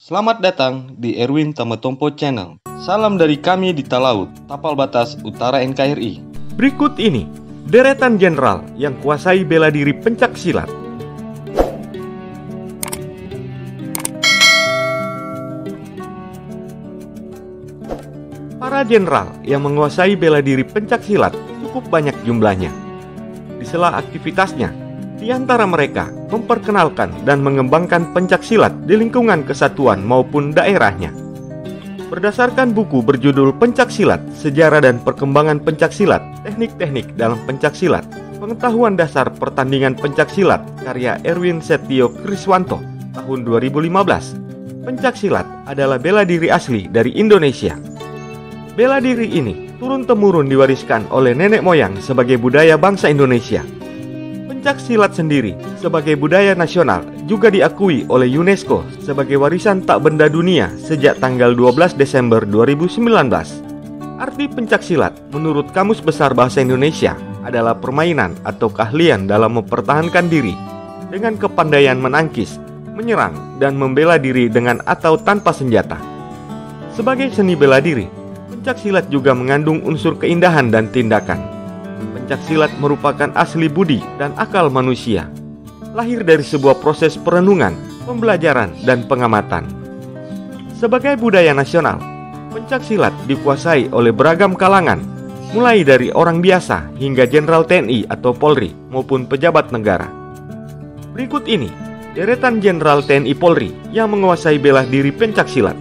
Selamat datang di Erwin Tametompo Channel. Salam dari kami di Talaut, Tapal Batas Utara NKRI. Berikut ini deretan jenderal yang kuasai bela diri pencak silat. Para jenderal yang menguasai bela diri pencak silat cukup banyak jumlahnya. Di sela aktivitasnya, di antara mereka memperkenalkan dan mengembangkan pencak silat di lingkungan kesatuan maupun daerahnya. Berdasarkan buku berjudul Pencak Silat, Sejarah dan Perkembangan Pencak Silat, Teknik-teknik dalam Pencak Silat, Pengetahuan Dasar Pertandingan Pencak Silat, karya Erwin Setio Kriswanto, tahun 2015. Pencak silat adalah bela diri asli dari Indonesia. Bela diri ini turun-temurun diwariskan oleh nenek moyang sebagai budaya bangsa Indonesia. Pencak silat sendiri sebagai budaya nasional juga diakui oleh UNESCO sebagai warisan tak benda dunia sejak tanggal 12 Desember 2019. Arti pencak silat menurut Kamus Besar Bahasa Indonesia adalah permainan atau keahlian dalam mempertahankan diri dengan kepandaian menangkis, menyerang, dan membela diri dengan atau tanpa senjata. Sebagai seni bela diri, pencak silat juga mengandung unsur keindahan dan tindakan. Pencak silat merupakan asli budi dan akal manusia, lahir dari sebuah proses perenungan, pembelajaran, dan pengamatan. Sebagai budaya nasional, pencak silat dikuasai oleh beragam kalangan, mulai dari orang biasa hingga jenderal TNI atau Polri maupun pejabat negara. Berikut ini deretan jenderal TNI Polri yang menguasai bela diri pencak silat.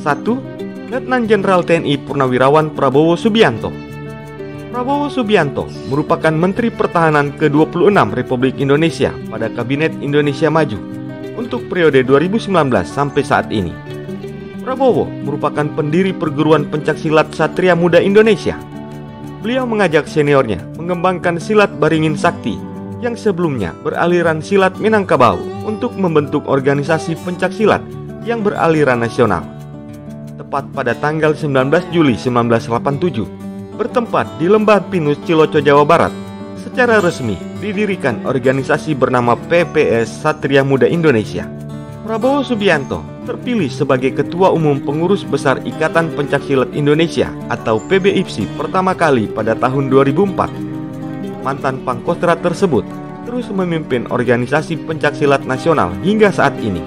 1. Letnan Jenderal TNI Purnawirawan Prabowo Subianto. Prabowo Subianto merupakan Menteri Pertahanan ke-26 Republik Indonesia pada Kabinet Indonesia Maju untuk periode 2019 sampai saat ini. Prabowo merupakan pendiri perguruan pencak silat Satria Muda Indonesia. Beliau mengajak seniornya mengembangkan silat Baringin Sakti yang sebelumnya beraliran silat Minangkabau untuk membentuk organisasi pencak silat yang beraliran nasional. Tepat pada tanggal 19 Juli 1987, bertempat di Lembah Pinus, Ciloco, Jawa Barat, secara resmi didirikan organisasi bernama PPS Satria Muda Indonesia. Prabowo Subianto terpilih sebagai Ketua Umum Pengurus Besar Ikatan Pencaksilat Indonesia atau PBIPSI pertama kali pada tahun 2004. Mantan Pangkostrat tersebut terus memimpin organisasi pencaksilat nasional hingga saat ini.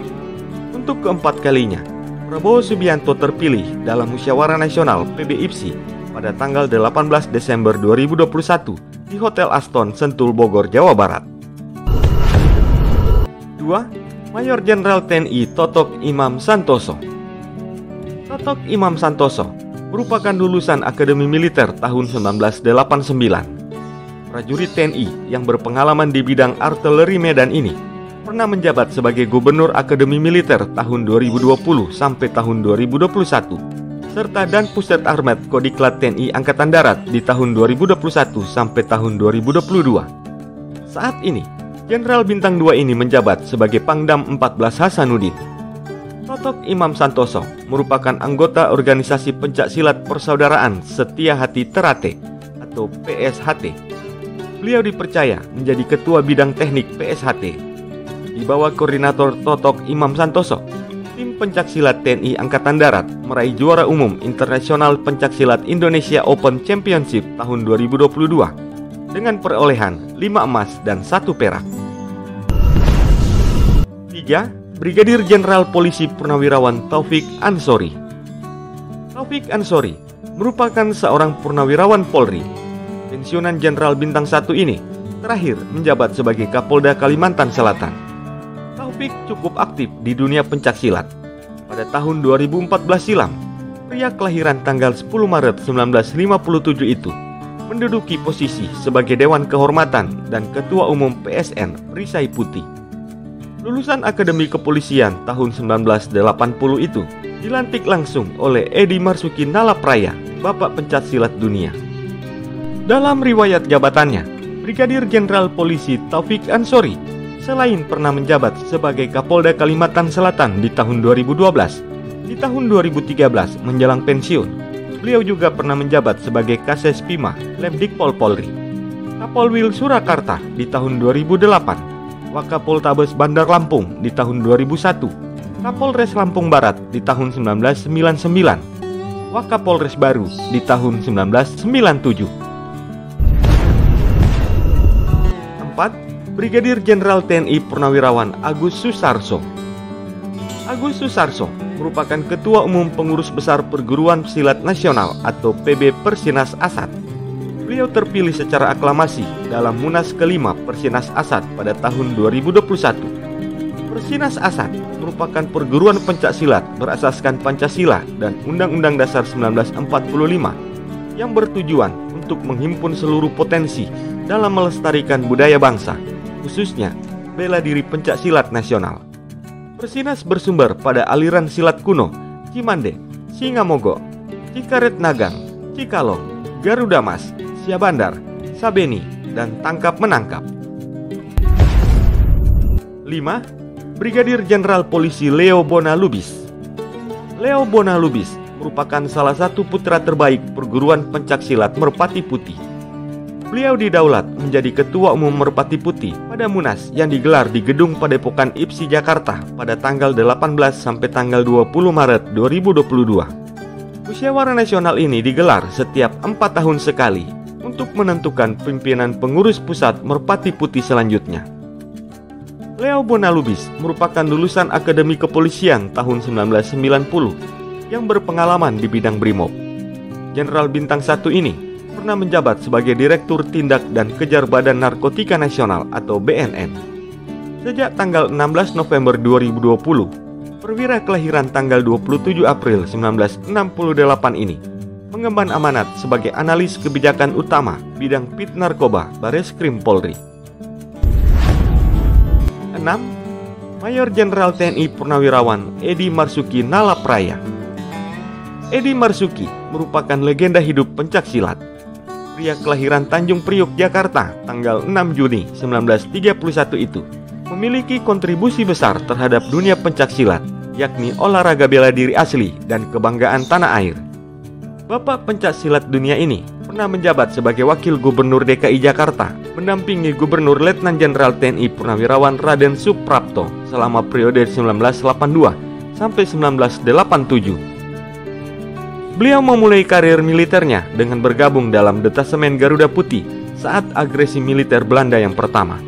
Untuk keempat kalinya, Prabowo Subianto terpilih dalam Musyawarah Nasional PBIPSI pada tanggal 18 Desember 2021 di Hotel Aston, Sentul, Bogor, Jawa Barat. 2. Mayor Jenderal TNI Totok Imam Santoso. Totok Imam Santoso merupakan lulusan Akademi Militer tahun 1989. Prajurit TNI yang berpengalaman di bidang artileri medan ini pernah menjabat sebagai Gubernur Akademi Militer tahun 2020 sampai tahun 2021, serta Dan Pusat Armet Kodiklat TNI Angkatan Darat di tahun 2021 sampai tahun 2022. Saat ini, Jenderal Bintang 2 ini menjabat sebagai Pangdam 14 Hasanuddin. Totok Imam Santoso merupakan anggota organisasi pencak silat Persaudaraan Setia Hati Terate atau PSHT. Beliau dipercaya menjadi Ketua Bidang Teknik PSHT. Di bawah koordinator Totok Imam Santoso, tim pencaksilat TNI Angkatan Darat meraih juara umum Internasional Pencaksilat Indonesia Open Championship tahun 2022 dengan perolehan 5 emas dan 1 perak. 3. Brigadir Jenderal Polisi Purnawirawan Taufik Ansori. Taufik Ansori merupakan seorang purnawirawan Polri. Pensiunan Jenderal Bintang 1 ini terakhir menjabat sebagai Kapolda Kalimantan Selatan. Taufik cukup aktif di dunia pencak silat. Pada tahun 2014 silam, pria kelahiran tanggal 10 Maret 1957 itu menduduki posisi sebagai Dewan Kehormatan dan Ketua Umum PSN Perisai Putih. Lulusan Akademi Kepolisian tahun 1980 itu dilantik langsung oleh Edi Marsuki Nalapraya, Bapak Pencak Silat Dunia. Dalam riwayat jabatannya, Brigadir Jenderal Polisi Taufik Ansori selain pernah menjabat sebagai Kapolda Kalimantan Selatan di tahun 2012, di tahun 2013 menjelang pensiun, beliau juga pernah menjabat sebagai Kases Pima Lemdikpol Polri, Kapolwil Surakarta di tahun 2008, Wakapoltabes Bandar Lampung di tahun 2001, Kapolres Lampung Barat di tahun 1999, Wakapolres baru di tahun 1997. 4. Brigadir Jenderal TNI Purnawirawan Agus Susarso. Agus Susarso merupakan Ketua Umum Pengurus Besar Perguruan Silat Nasional atau PB Persinas Asat. Beliau terpilih secara aklamasi dalam Munas kelima Persinas Asat pada tahun 2021. Persinas Asat merupakan perguruan pencaksilat berasaskan Pancasila dan Undang-Undang Dasar 1945 yang bertujuan untuk menghimpun seluruh potensi dalam melestarikan budaya bangsa, khususnya bela diri pencaksilat nasional. Persinas bersumber pada aliran silat kuno Cimande, Singamogok, Cikaret Nagang, Cikalong, Garuda Mas, Syabandar, Sabeni, dan Tangkap Menangkap. 5. Brigadir Jenderal Polisi Leo Bona Lubis. Leo Bona Lubis merupakan salah satu putra terbaik perguruan pencaksilat Merpati Putih. Beliau didaulat menjadi Ketua Umum Merpati Putih pada Munas yang digelar di Gedung Padepokan IPSI Jakarta pada tanggal 18 sampai tanggal 20 Maret 2022. Musyawarah nasional ini digelar setiap 4 tahun sekali untuk menentukan pimpinan pengurus pusat Merpati Putih selanjutnya. Leo Bona Lubis merupakan lulusan Akademi Kepolisian tahun 1990 yang berpengalaman di bidang Brimob. Jenderal Bintang 1 ini pernah menjabat sebagai Direktur Tindak dan Kejar Badan Narkotika Nasional atau BNN. Sejak tanggal 16 November 2020, perwira kelahiran tanggal 27 April 1968 ini mengemban amanat sebagai analis kebijakan utama bidang Pit Narkoba Bareskrim Polri. 6. Mayor Jenderal TNI Purnawirawan Edi Marsuki Nalapraya. Edi Marsuki merupakan legenda hidup pencaksilat. Pria kelahiran Tanjung Priuk, Jakarta tanggal 6 Juni 1931 itu memiliki kontribusi besar terhadap dunia pencaksilat, yakni olahraga bela diri asli dan kebanggaan tanah air. Bapak pencaksilat dunia ini pernah menjabat sebagai Wakil Gubernur DKI Jakarta, mendampingi Gubernur Letnan Jenderal TNI Purnawirawan Raden Suprapto selama periode 1982 sampai 1987. Beliau memulai karir militernya dengan bergabung dalam Detasemen Garuda Putih saat agresi militer Belanda yang pertama.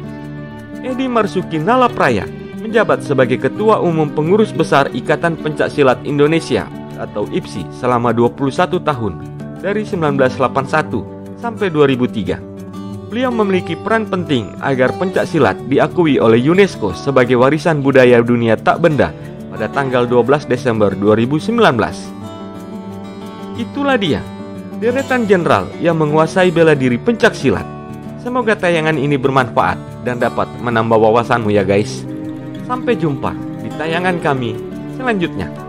Edi Marsuki Nalapraya menjabat sebagai Ketua Umum Pengurus Besar Ikatan Pencaksilat Indonesia atau IPSI selama 21 tahun dari 1981 sampai 2003. Beliau memiliki peran penting agar pencaksilat diakui oleh UNESCO sebagai warisan budaya dunia tak benda pada tanggal 12 Desember 2019. Itulah dia, deretan jenderal yang menguasai bela diri pencaksilat. Semoga tayangan ini bermanfaat dan dapat menambah wawasanmu ya guys. Sampai jumpa di tayangan kami selanjutnya.